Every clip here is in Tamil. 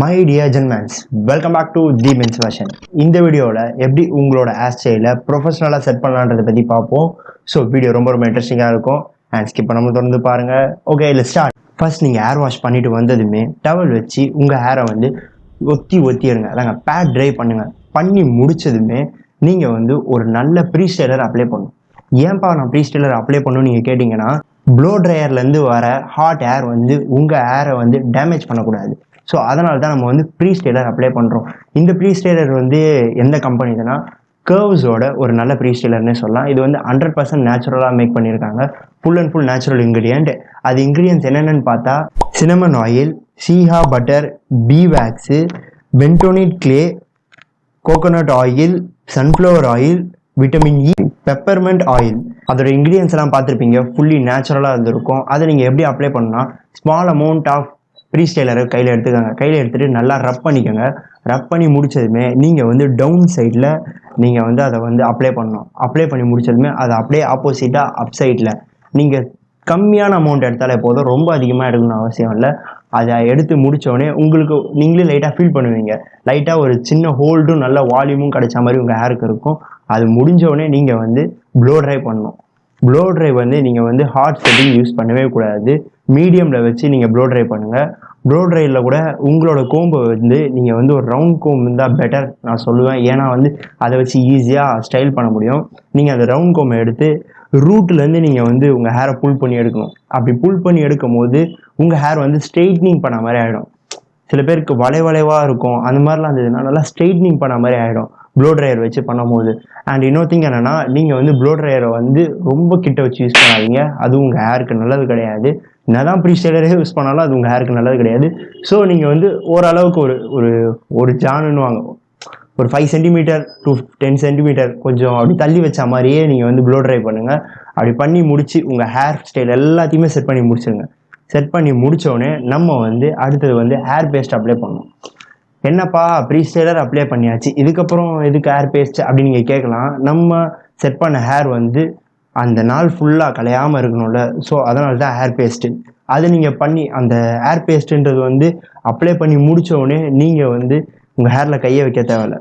My dear gentlemen, welcome back to themensfashion. இந்த வீடியோவில் எப்படி உங்களோட ஹேர் ஸ்டைலை ப்ரொஃபஷனலாக செட் பண்ணலான்றதை பற்றி பார்ப்போம். ஸோ வீடியோ ரொம்ப இன்ட்ரெஸ்டிங்காக இருக்கும் அண்ட் ஸ்கிப் பண்ணாமல் தொடர்ந்து பாருங்கள். ஓகே, இல்லை ஸ்டார்ட். ஃபர்ஸ்ட் நீங்கள் ஹேர் வாஷ் பண்ணிட்டு வந்ததுமே டவல் வச்சு உங்கள் ஹேரை வந்து ஒத்திடுங்க. அதாங்க பேட் ட்ரை பண்ணுங்கள். பண்ணி முடிச்சதுமே நீங்கள் வந்து ஒரு நல்ல ப்ரீ ஸ்டைலர் அப்ளை பண்ணணும். ஏன்ப்பா நான் ப்ரீ ஸ்டைலர் அப்ளை பண்ணணும்னு நீங்கள் கேட்டிங்கன்னா, ப்ளோ ட்ரையர்லேருந்து வர ஹாட் ஏர் வந்து உங்கள் ஹேரை வந்து டேமேஜ் பண்ணக்கூடாது. ஸோ அதனால தான் நம்ம வந்து ப்ரீ ஸ்டைலர் அப்ளை பண்ணுறோம். இந்த ப்ரீ ஸ்டைலர் வந்து எந்த கம்பெனிதுன்னா கர்வ்ஸோட ஒரு நல்ல ப்ரீ ஸ்டைலர்னே சொல்லலாம். இது வந்து 100% நேச்சுரலாக மேக் பண்ணியிருக்காங்க. Full and full natural ingredient. அது இன்க்ரீடியன்ஸ் என்னென்னு பார்த்தா cinnamon oil, shea butter, bee wax, bentonite clay, coconut oil, sunflower oil, vitamin E, peppermint oil. அதோட இன்க்ரீடியன்ஸ் எல்லாம் பார்த்துருப்பீங்க. ஃபுல்லி நேச்சுரலாக இருந்திருக்கும். அதை நீங்கள் எப்படி அப்ளை பண்ணணும்னா, ஸ்மால் அமௌண்ட் ஆஃப் ப்ரீ ஸ்டைலரை கையில் எடுத்துக்கோங்க. கையில் எடுத்துகிட்டு நல்லா ரப் பண்ணிக்கோங்க. ரப் பண்ணி முடித்ததுமே நீங்கள் வந்து டவுன் சைடில் நீங்கள் வந்து அதை வந்து அப்ளை பண்ணணும். அப்ளை பண்ணி முடித்ததுமே அதை அப்படியே ஆப்போசிட்டாக அப் சைடில் நீங்கள் கம்மியான அமௌண்ட் எடுத்தாலே போதும். ரொம்ப அதிகமாக எடுக்கணும்னு அவசியம் இல்லை. அதை எடுத்து முடித்தோடனே உங்களுக்கு நீங்களே லைட்டாக ஃபீல் பண்ணுவீங்க. லைட்டாக ஒரு சின்ன ஹோல்டும் நல்ல வால்யூமும் கிடைச்ச மாதிரி உங்கள் ஹேருக்கு இருக்கும். அது முடிஞ்சோடனே நீங்கள் வந்து ப்ளோ ட்ரை பண்ணணும். ப்ளோ ட்ரை வந்து நீங்கள் வந்து ஹாட் செட்டிங் யூஸ் பண்ணவே கூடாது. மீடியமில் வச்சு நீங்கள் ப்ளோ ட்ரை பண்ணுங்கள். ப்ளோ ட்ரையில் கூட உங்களோட கோம்பை வந்து நீங்கள் வந்து ஒரு ரவுண்ட் கோம்பு இருந்தால் பெட்டர் நான் சொல்லுவேன். ஏன்னா வந்து அதை வச்சு ஈஸியாக ஸ்டைல் பண்ண முடியும். நீங்கள் அந்த ரவுண்ட் கோம்பை எடுத்து ரூட்லேருந்து நீங்கள் வந்து உங்கள் ஹேரை புல் பண்ணி எடுக்கணும். அப்படி புல் பண்ணி எடுக்கும் போது உங்கள் ஹேர் வந்து ஸ்ட்ரெயிட்னிங் பண்ண மாதிரி ஆகிடும். சில பேருக்கு வளைவாக இருக்கும். அந்த மாதிரிலாம் இருந்ததுன்னா நல்லா ஸ்ட்ரெயிட்னிங் பண்ண மாதிரி ஆகிடும் ப்ளோ ட்ரையர் வச்சு பண்ணும்போது. அண்ட் இன்னொரு திங் என்னென்னா, நீங்கள் வந்து ப்ளோ ட்ரையரை வந்து ரொம்ப கிட்ட வச்சு யூஸ் பண்ணாதீங்க. அது உங்கள் ஹேருக்கு நல்லது கிடையாது. என்னதான் ப்ரீ ஸ்டைலரே யூஸ் பண்ணாலும் அது உங்கள் ஹேருக்கு நல்லது கிடையாது. ஸோ நீங்கள் வந்து ஓரளவுக்கு ஒரு ஜானுன்னு ஒரு 5 சென்டிமீட்டர் டு 10 சென்டிமீட்டர் கொஞ்சம் அப்படி தள்ளி வச்ச மாதிரியே நீங்கள் வந்து ப்ளோ ட்ரை பண்ணுங்கள். அப்படி பண்ணி முடிச்சு உங்கள் ஹேர் ஸ்டைல் எல்லாத்தையுமே செட் பண்ணி முடிச்சுருங்க. செட் பண்ணி முடித்தோடனே நம்ம வந்து அடுத்தது வந்து ஹேர் பேஸ்ட் அப்ளை பண்ணணும். என்னப்பா ப்ரீ ஸ்டைலர் அப்ளை பண்ணியாச்சு, இதுக்கப்புறம் எதுக்கு ஹேர் பேஸ்ட் அப்படின்னு நீங்கள் கேட்கலாம். நம்ம செட் பண்ண ஹேர் வந்து அந்த நாள் ஃபுல்லாக கலையாமல் இருக்கணும்ல. ஸோ அதனால தான் ஹேர் பேஸ்ட்டு. அது நீங்கள் பண்ணி அந்த ஹேர் பேஸ்ட்டுன்றது வந்து அப்ளை பண்ணி முடித்தோடனே நீங்கள் வந்து உங்கள் ஹேரில் கையை வைக்க தேவையில்லை.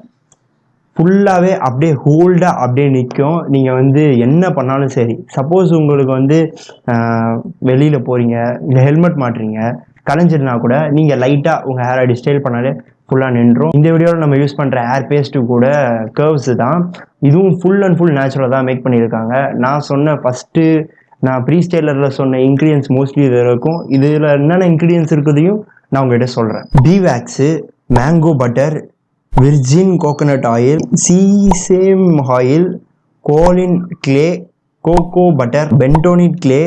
ஃபுல்லாகவே அப்படியே ஹோல்டாக அப்படியே நிற்கும். நீங்கள் வந்து என்ன பண்ணாலும் சரி. சப்போஸ் உங்களுக்கு வந்து வெளியில் போகிறீங்க, இல்லை ஹெல்மெட் மாட்டுறீங்க, கலைஞ்சிருந்தா கூட நீங்கள் லைட்டாக உங்கள் ஹேர் அப்படி ஸ்டைல் பண்ணாலே ஃபுல்லாக நின்றும். இந்த வீடியோவில் நம்ம யூஸ் பண்ணுற ஹேர் பேஸ்ட்டு கூட கர்வ்ஸு தான். இதுவும் ஃபுல் அண்ட் ஃபுல் நேச்சுரல் தான் மேக் பண்ணியிருக்காங்க. நான் சொன்ன ஃபஸ்ட்டு நான் ப்ரீ ஸ்டைலரில் சொன்ன இன்க்ரீடியன்ஸ் மோஸ்ட்லி இது இருக்கும். இதில் என்னென்ன இன்க்ரீடியன்ஸ் இருக்குதையும் நான் உங்கள்கிட்ட சொல்கிறேன். Bee wax, mango butter, virgin coconut oil, sesame oil, kaolin clay, cocoa butter, bentonite clay,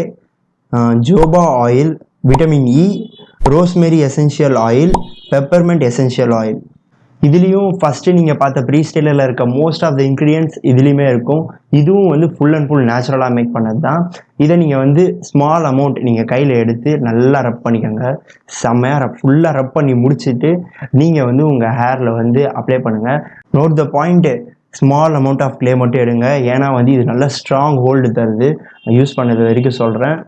jojoba oil, vitamin E, rosemary essential oil, peppermint essential oil. இதுலேயும் ஃபஸ்ட்டு நீங்கள் பார்த்த ப்ரீ ஸ்டைலரில் இருக்க மோஸ்ட் ஆஃப் த இன்க்ரீடியன்ட்ஸ் இதுலேயுமே இருக்கும். இதுவும் வந்து ஃபுல் அண்ட் ஃபுல் நேச்சுரலாக மேக் பண்ணது தான். இதை நீங்கள் வந்து ஸ்மால் அமௌண்ட் நீங்கள் கையில் எடுத்து நல்லா ரப் பண்ணிக்கோங்க. செம்மையாக ஃபுல்லாக ரப் பண்ணி முடிச்சுட்டு நீங்கள் வந்து உங்கள் ஹேரில் வந்து அப்ளை பண்ணுங்கள். Note the point, small amount of clay மட்டும் எடுங்க. ஏன்னா வந்து இது நல்ல ஸ்ட்ராங் ஹோல்டு தருது. யூஸ் பண்ணது வரைக்கும் சொல்கிறேன்,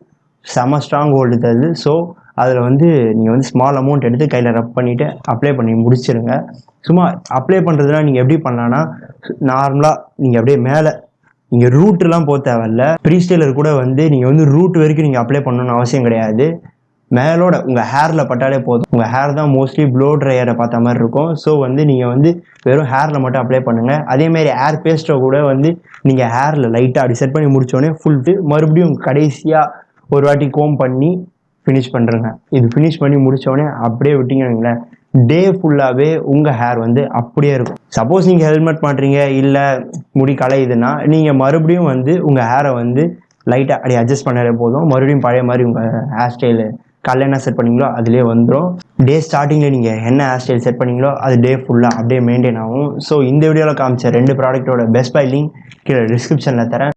செம்ம ஸ்ட்ராங் ஹோல்டு தருது. ஸோ அதில் வந்து நீங்கள் வந்து ஸ்மால் அமௌண்ட் எடுத்து கையில் ரப் பண்ணிவிட்டு அப்ளை பண்ணி முடிச்சிருங்க. சும்மா அப்ளை பண்ணுறதுனா நீங்கள் எப்படி பண்ணலான்னா, நார்மலாக நீங்கள் அப்படியே மேலே நீங்கள் ரூட்லாம் போக தேவையில்ல. ப்ரீ ஸ்டைலர் கூட வந்து நீங்கள் வந்து ரூட் வரைக்கும் நீங்கள் அப்ளை பண்ணணும்னு அவசியம் கிடையாது. மேலோட உங்கள் ஹேரில் பட்டாலே போதும். உங்கள் ஹேர் தான் மோஸ்ட்லி ப்ளோ ட்ரையரை பார்த்த மாதிரி இருக்கும். ஸோ வந்து நீங்கள் வந்து வெறும் ஹேரில் மட்டும் அப்ளை பண்ணுங்கள். அதேமாதிரி ஹேர் பேஸ்ட்டை கூட வந்து நீங்கள் ஹேரில் லைட்டாக அப்படி செட் பண்ணி முடித்தோடனே ஃபுல்ட்டு மறுபடியும் கடைசியாக ஒரு வாட்டி கோம் பண்ணி ஃபினிஷ் பண்ணுறேங்க. இது ஃபினிஷ் பண்ணி முடித்தோடனே அப்படியே விட்டிங்கன்னு டே ஃபுல்லாகவே உங்கள் ஹேர் வந்து அப்படியே இருக்கும். சப்போஸ் நீங்கள் ஹெல்மெட் மாட்டுறீங்க, இல்லை முடி கலையுதுன்னா நீங்கள் மறுபடியும் வந்து உங்கள் ஹேரை வந்து லைட்டாக அப்படி அட்ஜஸ்ட் பண்ணாலே போதும். மறுபடியும் பழைய மாதிரி உங்கள் ஹேர் ஸ்டைலு காலையில் என்ன செட் பண்ணிங்களோ அதிலே வந்துடும். டே ஸ்டார்டிங்கில் நீங்கள் என்ன ஹேர் ஸ்டைல் செட் பண்ணிங்களோ அது டே ஃபுல்லாக அப்படியே மெயின்டைன் ஆகும். ஸோ இந்த வீடியோவில் காமிச்ச 2 ப்ராடக்ட்டோட பெஸ்ட் பை லிங்க் கீழே டிஸ்கிரிப்ஷனில் தரேன்.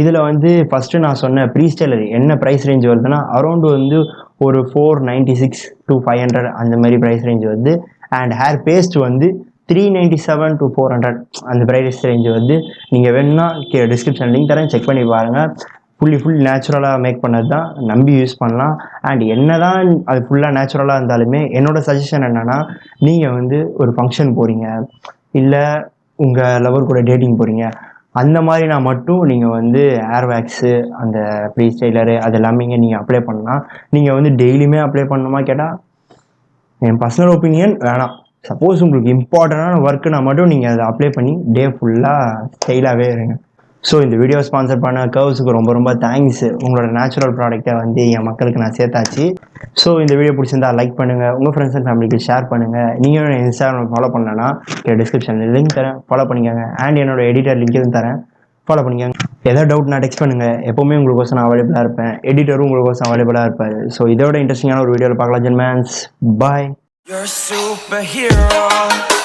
இதில் வந்து ஃபஸ்ட்டு நான் சொன்ன ப்ரீ ஸ்டைலர் என்ன ப்ரைஸ் ரேஞ்ச் வருதுன்னா அரௌண்டு வந்து ஒரு 496 to 500 அந்த மாதிரி ப்ரைஸ் ரேஞ்ச் வருது. அண்ட் ஹேர் பேஸ்ட் வந்து 397 to 400 அந்த ப்ரைஸ் ரேஞ்ச் வருது. நீங்கள் வேணும்னா கீழே டிஸ்கிரிப்ஷன் லிங்க் தரேன், செக் பண்ணி பாருங்கள். ஃபுல் நேச்சுரலாக மேக் பண்ணது தான், நம்பி யூஸ் பண்ணலாம். அண்ட் என்ன தான் அது ஃபுல்லாக நேச்சுரலாக இருந்தாலுமே என்னோட சஜஷன் என்னென்னா, நீங்கள் வந்து ஒரு ஃபங்க்ஷன் போகிறீங்க, இல்லை உங்கள் லவர் கூட டேட்டிங் போகிறீங்க, அந்த மாதிரினா மட்டும் நீங்கள் வந்து ஏர் வேக்ஸு, அந்த ஃப்ரீ ஸ்டைலரு அது எல்லாமே நீங்கள் அப்ளை பண்ணலாம். நீங்கள் வந்து டெய்லியுமே அப்ளை பண்ணணுமா கேட்டால் என் பர்சனல் ஒப்பீனியன் வேணாம். சப்போஸ் உங்களுக்கு இம்பார்ட்டண்டான ஒர்க்குனா மட்டும் நீங்கள் அதை அப்ளை பண்ணி டே ஃபுல்லாக ஸ்டைலாகவே இருங்க. ஸோ இந்த வீடியோ ஸ்பான்சர் பண்ண கர்வ்ஸுக்கு ரொம்ப தேங்க்ஸ். உங்களோட நேச்சுரல் ப்ராடக்டை வந்து என் மக்களுக்கு நான் சேர்த்தாச்சு. ஸோ இந்த வீடியோ பிடிச்சிருந்தா லைக் பண்ணுங்கள், உங்கள் ஃப்ரெண்ட்ஸ் அண்ட் ஃபேமிலிக்கு ஷேர் பண்ணுங்கள். நீங்கள் என்ன இன்ஸ்டாகிராம் ஃபாலோ பண்ணலன்னா டிஸ்கிரிப்ஷனில் லிங்க் தரேன், ஃபாலோ பண்ணிக்கோங்க. அண்ட் என்னோட எடிட்டர் லிங்க் எதுவும் தரேன், ஃபாலோ பண்ணிக்கோங்க. ஏதாவது டவுட் நான் டெக்ஸ்ட் பண்ணுங்கள், எப்போவுமே உங்களுக்கோசம் நான் அவைலபிளாக இருப்பேன். எடிட்டரும் உங்களுக்கோசம் அவைலபிளாக இருப்பார். ஸோ இதோட இன்ட்ரெஸ்டிங்கான ஒரு வீடியோவில் பார்க்கலாம். ஜென்மேன்ஸ், பாய். You're a superhero.